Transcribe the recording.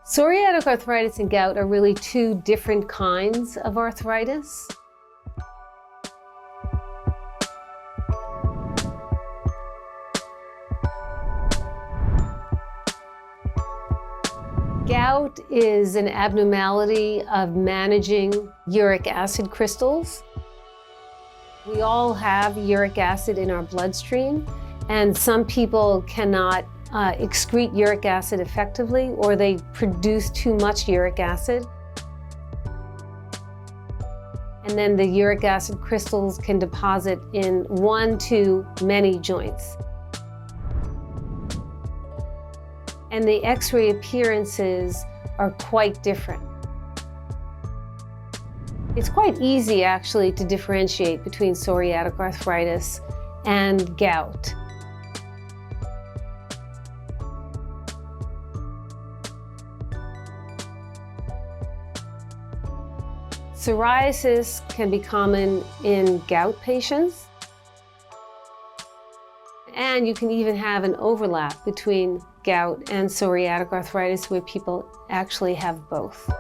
Psoriatic arthritis and gout are really two different kinds of arthritis. Gout is an abnormality of managing uric acid crystals. We all have uric acid in our bloodstream, and some people cannot excrete uric acid effectively, or they produce too much uric acid. And then the uric acid crystals can deposit in one to many joints. And the X-ray appearances are quite different. It's quite easy actually to differentiate between psoriatic arthritis and gout. Psoriasis can be common in gout patients, and you can even have an overlap between gout and psoriatic arthritis where people actually have both.